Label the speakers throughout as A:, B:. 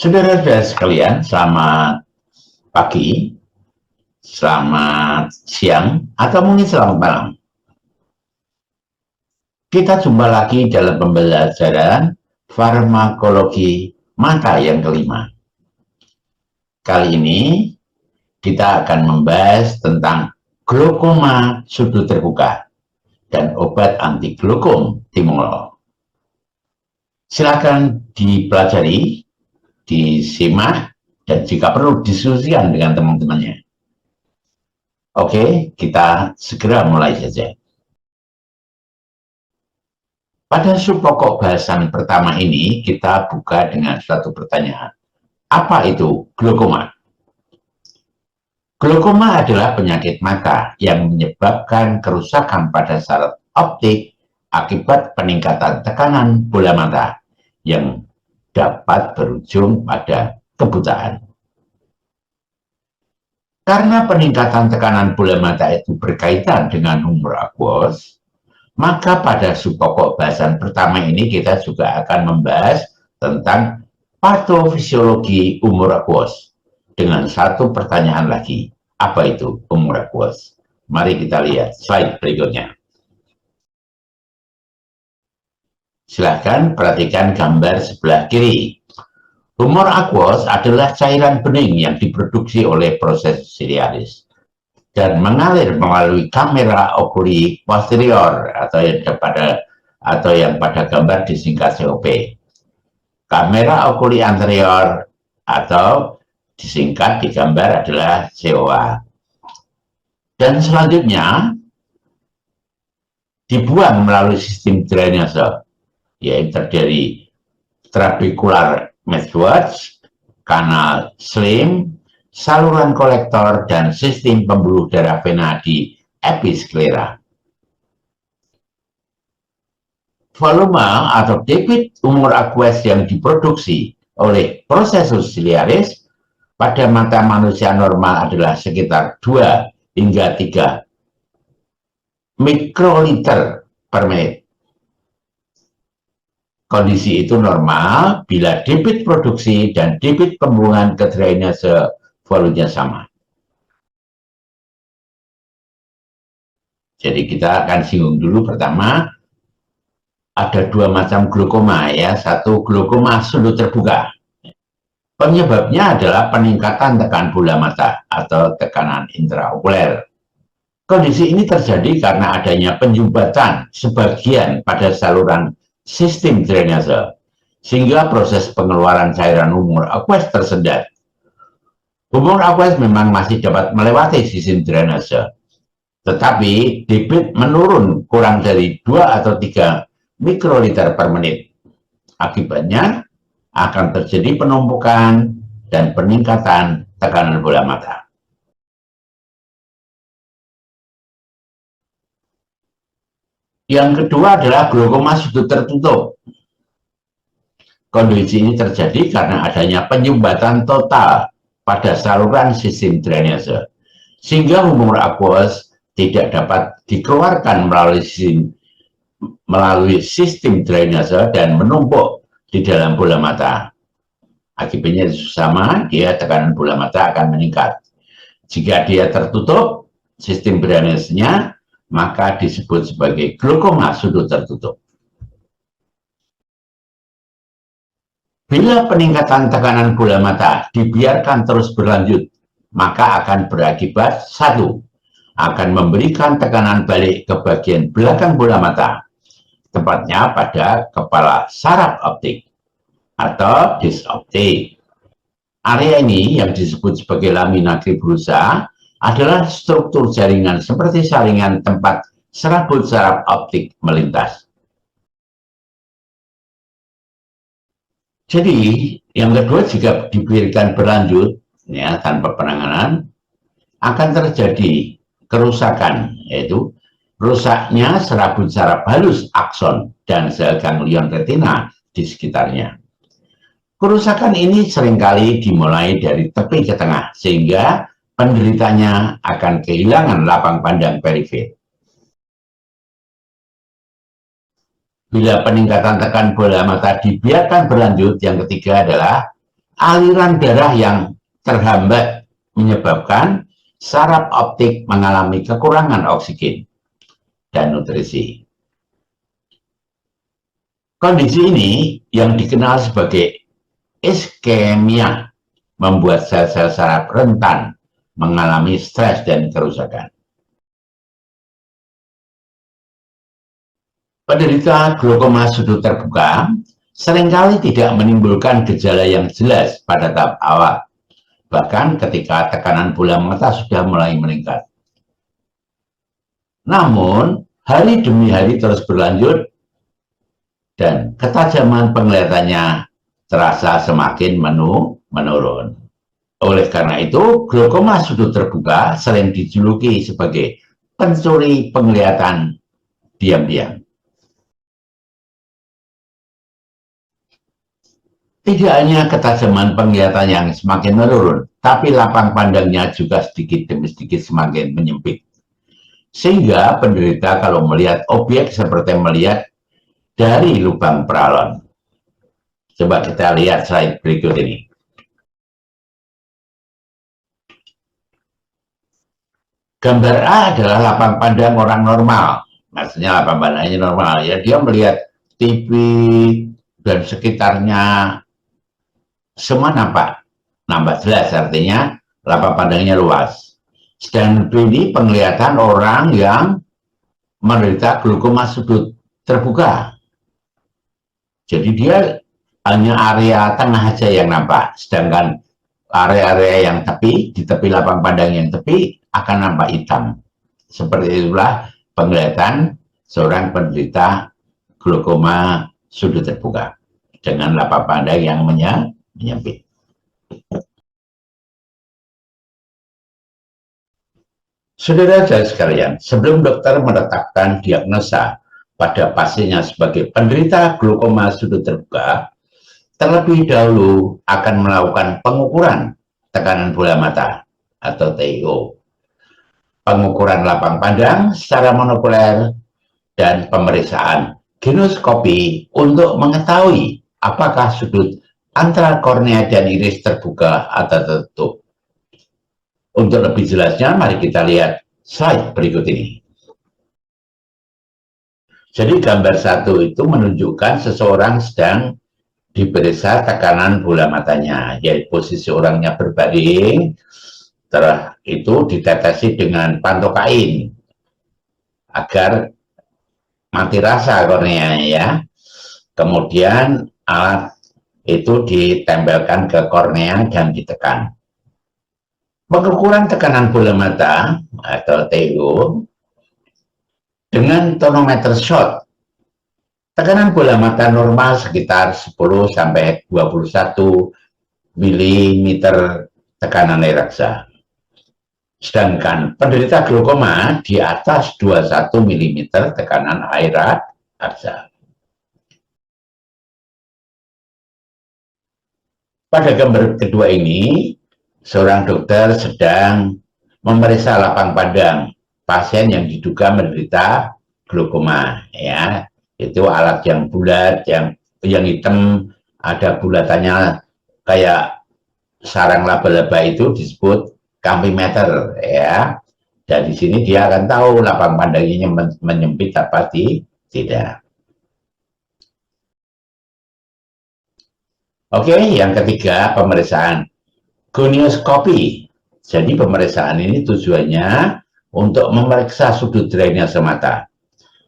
A: Saudara-saudara sekalian, selamat pagi, selamat siang, atau mungkin selamat malam. Kita jumpa lagi dalam pembelajaran farmakologi mata yang kelima. Kali ini kita akan membahas tentang glaukoma sudut terbuka dan obat anti glaukom timolol. Silakan dipelajari, disimak, dan jika perlu diskusikan dengan teman-temannya. Oke, kita segera mulai saja. Pada subpokok bahasan pertama ini, kita buka dengan suatu pertanyaan. Apa itu glaukoma? Glaukoma adalah penyakit mata yang menyebabkan kerusakan pada saraf optik akibat peningkatan tekanan bola mata yang dapat berujung pada kebutaan. Karena peningkatan tekanan bola mata itu berkaitan dengan humor aqueous, maka pada subpokok bahasan pertama ini kita juga akan membahas tentang patofisiologi humor aqueous dengan satu pertanyaan lagi. Apa itu humor aqueous? Mari kita lihat slide berikutnya. Silahkan perhatikan gambar sebelah kiri. Humor aqueous adalah cairan bening yang diproduksi oleh proses ciliaris dan mengalir melalui kamera okuli posterior atau yang pada gambar disingkat COP. Kamera okuli anterior atau disingkat di gambar adalah COA. Dan selanjutnya dibuang melalui sistem drainase, yaitu terdiri trabecular meshwords, kanal slim, saluran kolektor, dan sistem pembuluh darah vena di episklera. Volume atau debit humor aqueous yang diproduksi oleh prosesus ciliaris pada mata manusia normal adalah sekitar 2 hingga 3 mikroliter per menit. Kondisi itu normal bila debit produksi dan debit pembuangan ke drainase volumenya sama. Jadi kita akan singgung dulu pertama, ada dua macam glaukoma ya. Satu glaukoma sudut terbuka. Penyebabnya adalah peningkatan tekanan bola mata atau tekanan intraokuler. Kondisi ini terjadi karena adanya penyumbatan sebagian pada saluran sistem drainase, sehingga proses pengeluaran cairan humor aqueous tersendat. Humor aqueous memang masih dapat melewati sistem drainase, tetapi debit menurun kurang dari 2 atau 3 mikroliter per menit. Akibatnya akan terjadi penumpukan dan peningkatan tekanan bola mata. Yang kedua adalah glaukoma sudut tertutup. Kondisi ini terjadi karena adanya penyumbatan total pada saluran sistem drainase, sehingga humor aqueous tidak dapat dikeluarkan melalui sistem drainase dan menumpuk di dalam bola mata. Akibatnya sama, tekanan bola mata akan meningkat. Jika dia tertutup sistem drainasenya, maka disebut sebagai glaukoma sudut tertutup. Bila peningkatan tekanan bola mata dibiarkan terus berlanjut, maka akan berakibat 1. Akan memberikan tekanan balik ke bagian belakang bola mata, tepatnya pada kepala saraf optik atau disk optik. Area ini yang disebut sebagai lamina cribrosa adalah struktur jaringan seperti saringan tempat serabut saraf optik melintas. Jadi, yang kedua, jika dibiarkan berlanjut ya tanpa penanganan, akan terjadi kerusakan, yaitu rusaknya serabut saraf halus akson dan sel ganglion retina di sekitarnya. Kerusakan ini seringkali dimulai dari tepi ke tengah, sehingga penderitanya akan kehilangan lapang pandang perifer. Bila peningkatan tekan bola mata dibiarkan berlanjut, yang ketiga adalah aliran darah yang terhambat menyebabkan saraf optik mengalami kekurangan oksigen dan nutrisi. Kondisi ini yang dikenal sebagai iskemia membuat sel-sel saraf rentan mengalami stres dan kerusakan. Penderita glaukoma sudut terbuka seringkali tidak menimbulkan gejala yang jelas pada tahap awal, bahkan ketika tekanan bola mata sudah mulai meningkat. Namun, hari demi hari terus berlanjut dan ketajaman penglihatannya terasa semakin menurun. Oleh karena itu, glaukoma sudut terbuka sering dijuluki sebagai pencuri penglihatan diam-diam. Tidak hanya ketajaman penglihatan yang semakin menurun, tapi lapang pandangnya juga sedikit demi sedikit semakin menyempit. Sehingga penderita kalau melihat objek seperti melihat dari lubang peralon. Coba kita lihat slide berikut ini. Gambar A adalah lapang pandang orang normal. Maksudnya lapang pandangnya normal. Ya, dia melihat TV dan sekitarnya semua nampak jelas, artinya lapang pandangnya luas. Sedang ini penglihatan orang yang menderita glaukoma sudut terbuka. Jadi dia hanya area tengah saja yang nampak, sedangkan area-area yang tepi, di tepi lapang pandang yang tepi akan nampak hitam. Seperti itulah penglihatan seorang penderita glaukoma sudut terbuka dengan lapang pandang yang menyempit. Saudara-saudara sekalian, sebelum dokter menetapkan diagnosa pada pasiennya sebagai penderita glaukoma sudut terbuka, terlebih dahulu akan melakukan pengukuran tekanan bola mata atau TIO, pengukuran lapang pandang secara monokuler, dan pemeriksaan genoskopi untuk mengetahui apakah sudut antara kornea dan iris terbuka atau tertutup. Untuk lebih jelasnya, mari kita lihat slide berikut ini. Jadi gambar satu itu menunjukkan seseorang sedang diperiksa tekanan bola matanya, yaitu posisi orangnya berbaring, terus itu ditetesi dengan pantokain agar mati rasa korneanya ya. Kemudian alat itu ditempelkan ke kornea dan ditekan. Pengukuran tekanan bola mata atau TIO dengan tonometer shot. Tekanan bola mata normal sekitar 10 sampai 21 mm tekanan air raksa. Sedangkan penderita glaukoma di atas 21 mm tekanan air raksa. Pada gambar kedua ini, seorang dokter sedang memeriksa lapang pandang pasien yang diduga menderita glaukoma, ya. Itu alat yang bulat, yang hitam, ada bulatannya kayak sarang laba-laba, itu disebut kampimeter, ya. Dan di sini dia akan tahu lapang pandangnya menyempit apa tidak. Oke, yang ketiga pemeriksaan gonioskopi. Jadi pemeriksaan ini tujuannya untuk memeriksa sudut drainase mata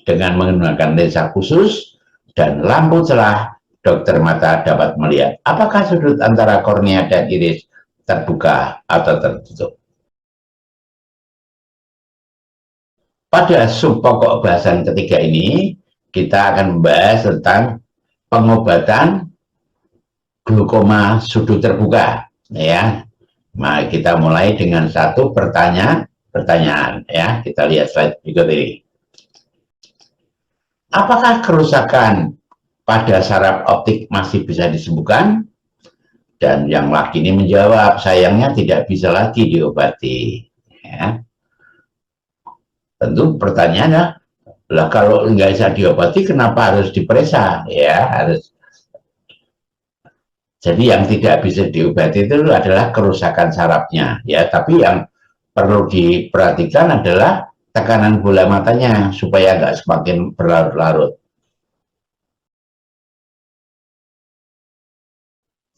A: dengan menggunakan lensa khusus dan lampu cerah. Dokter mata dapat melihat apakah sudut antara kornea dan iris terbuka atau tertutup. Pada sub pokok bahasan ketiga ini, kita akan membahas tentang pengobatan glaukoma sudut terbuka, ya. Mari kita mulai dengan satu pertanyaan, ya. Kita lihat slide berikut ini. Apakah kerusakan pada saraf optik masih bisa disembuhkan? Dan yang laki ini menjawab, sayangnya tidak bisa lagi diobati, ya. Tentu pertanyaannya, lah kalau nggak bisa diobati kenapa harus diperiksa, ya. Jadi yang tidak bisa diobati itu adalah kerusakan sarafnya, ya. Tapi yang perlu diperhatikan adalah tekanan bola matanya supaya nggak semakin berlarut-larut.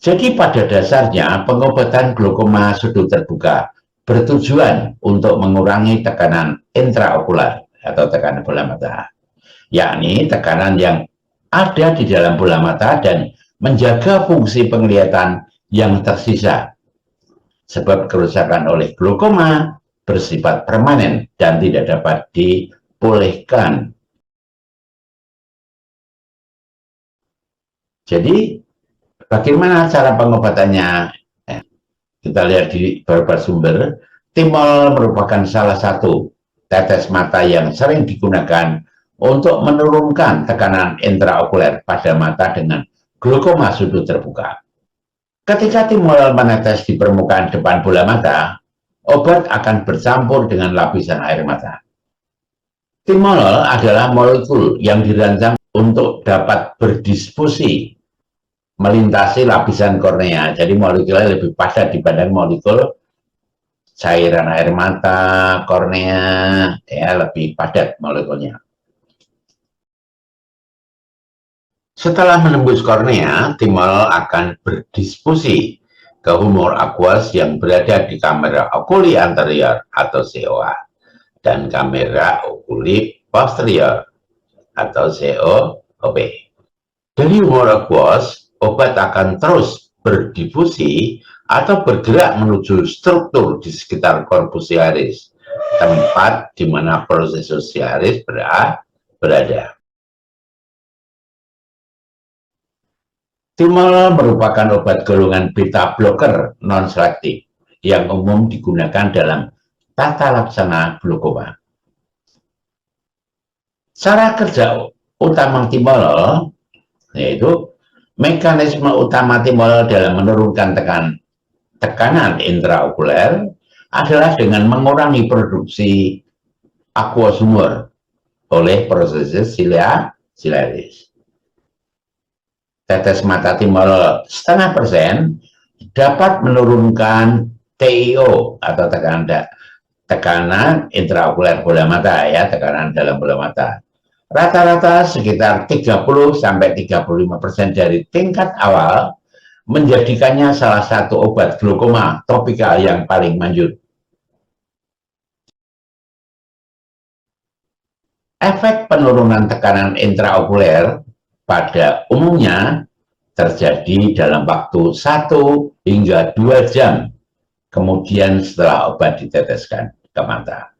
A: Jadi pada dasarnya pengobatan glaukoma sudut terbuka bertujuan untuk mengurangi tekanan intraokular atau tekanan bola mata, yakni tekanan yang ada di dalam bola mata dan menjaga fungsi penglihatan yang tersisa. Sebab kerusakan oleh glaukoma bersifat permanen dan tidak dapat dipulihkan. Jadi bagaimana cara pengobatannya? Kita lihat di beberapa sumber, timol merupakan salah satu tetes mata yang sering digunakan untuk menurunkan tekanan intraokuler pada mata dengan glaukoma sudut terbuka. Ketika timol menetes di permukaan depan bola mata, obat akan bercampur dengan lapisan air mata. Timol adalah molekul yang dirancang untuk dapat berdiskusi melintasi lapisan kornea. Jadi molekulnya lebih padat dibanding molekul cairan air mata, kornea, ya lebih padat molekulnya. Setelah menembus kornea, timol akan berdiskusi ke humor aqueous yang berada di kamera okuli anterior atau COA dan kamera okuli posterior atau COP. Dari humor aqueous, obat akan terus berdifusi atau bergerak menuju struktur di sekitar korpus siaris, tempat di mana proses siaris berada. Timol merupakan obat golongan beta blocker non-selektif yang umum digunakan dalam tata laksana glaukoma. Cara kerja utama timol yaitu mekanisme utama timol dalam menurunkan tekanan intraokuler adalah dengan mengurangi produksi aqueous humor oleh proses silaris. Tetes mata timol 0,5% dapat menurunkan TIO atau tekanan intraokuler bola mata, ya, tekanan dalam bola mata. Rata-rata sekitar 30–35% dari tingkat awal, menjadikannya salah satu obat glaukoma topikal yang paling manjur. Efek penurunan tekanan intraokuler pada umumnya terjadi dalam waktu 1 hingga 2 jam kemudian setelah obat diteteskan ke mata.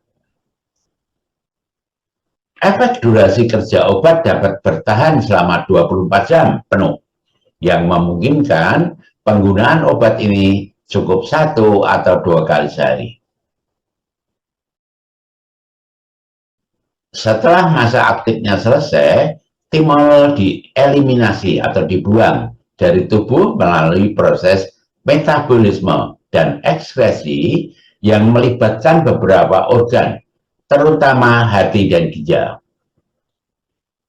A: Efek durasi kerja obat dapat bertahan selama 24 jam penuh, yang memungkinkan penggunaan obat ini cukup 1 atau 2 kali sehari. Setelah masa aktifnya selesai, timol dieliminasi atau dibuang dari tubuh melalui proses metabolisme dan ekskresi yang melibatkan beberapa organ, terutama hati dan ginjal.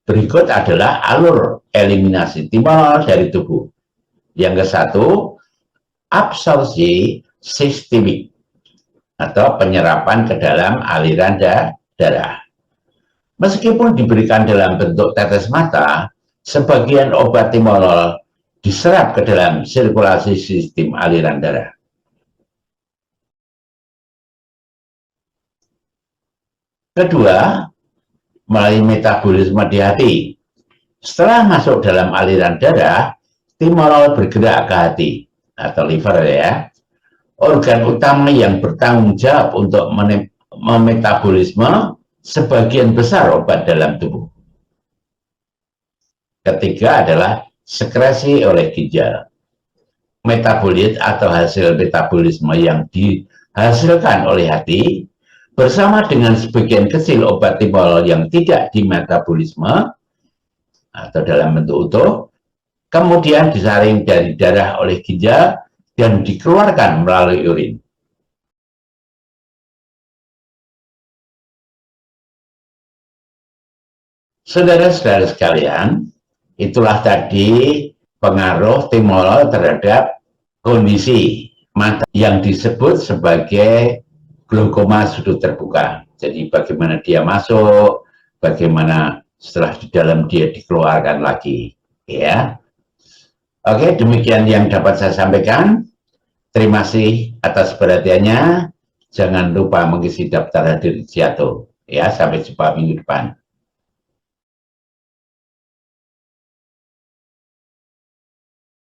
A: Berikut adalah alur eliminasi timol dari tubuh. Yang ke-1, absorpsi sistemik atau penyerapan ke dalam aliran darah. Meskipun diberikan dalam bentuk tetes mata, sebagian obat timolol diserap ke dalam sirkulasi sistem aliran darah. Kedua, melalui metabolisme di hati. Setelah masuk dalam aliran darah, timolol bergerak ke hati atau liver, ya. Organ utama yang bertanggung jawab untuk memetabolisme sebagian besar obat dalam tubuh. Ketiga adalah sekresi oleh ginjal. Metabolit atau hasil metabolisme yang dihasilkan oleh hati bersama dengan sebagian kecil obat timol yang tidak dimetabolisme atau dalam bentuk utuh, kemudian disaring dari darah oleh ginjal dan dikeluarkan melalui urin. Saudara-saudara sekalian, itulah tadi pengaruh timol terhadap kondisi mata yang disebut sebagai glaukoma sudut terbuka. Jadi bagaimana dia masuk, bagaimana setelah di dalam dia dikeluarkan lagi, ya. Oke, demikian yang dapat saya sampaikan. Terima kasih atas perhatiannya. Jangan lupa mengisi daftar hadir Ciato. Ya, sampai jumpa minggu depan.